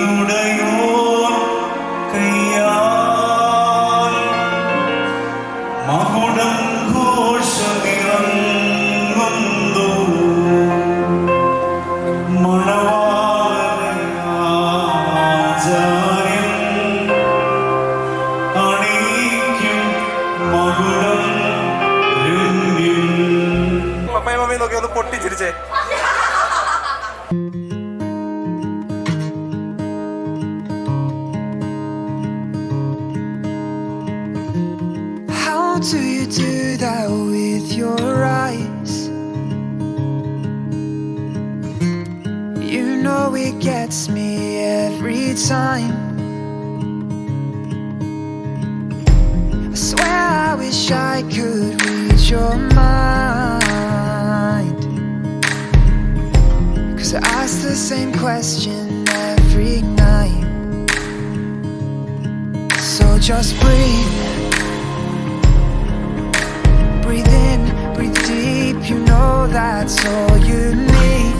വാനീനുടയോൻ കയ്യാൽ മകുടം ഘോഷമിറങ്ങുന്നു മണവാളനാചാര്യൻ അണിയിക്കും മകുടം രമ്യം. പപ്പയും മമ്മിയും നോക്കി ഒന്ന് പൊട്ടിച്ചിരിച്ചേ. How do you do that with your eyes? You know it gets me every time. I swear I wish I could read your mind, 'cause I ask the same question every night. So just breathe. Breathe in, breathe deep, you know that's all you need.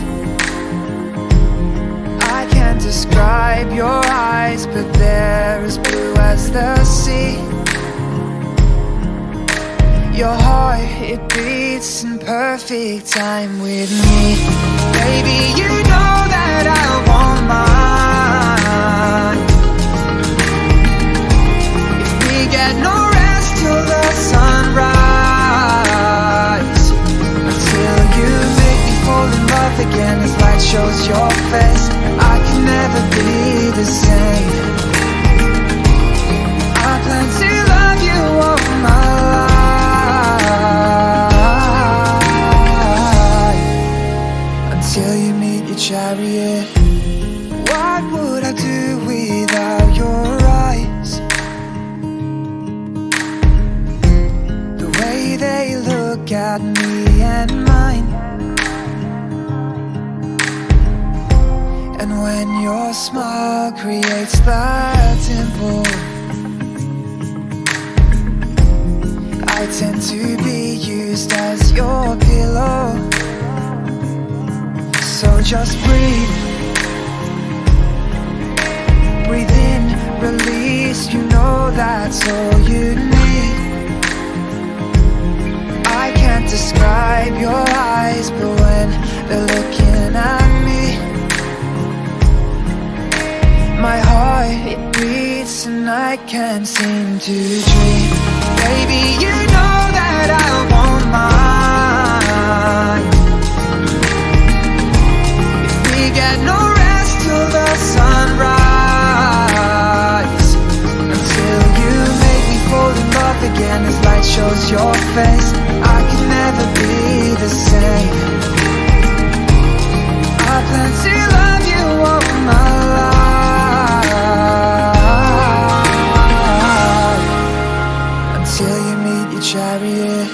I can't describe your eyes, but they're as blue as the sea. Your heart, it beats in perfect time with me. Baby, you know that I want mine. If we get no rest till the sunrise, until you make me fall in love again as light shows your face, I can never be the same. I plan to love you all my life, until you meet your chariot. What would I do without your eyes? The way they look at me and mine. And when your smile creates that dimple, I tend to be used as your pillow. So just breathe. Breathe in, release, you know that's all you need. I can't describe your eyes, but when they're looking at me, my heart, it beats and I can't seem to dream. Baby, you know that I want mine. If we get no rest till the sunrise, until you make me fall in love again as light shows your face, I can never be the same. I plan to love you all my life, until you meet your chariot.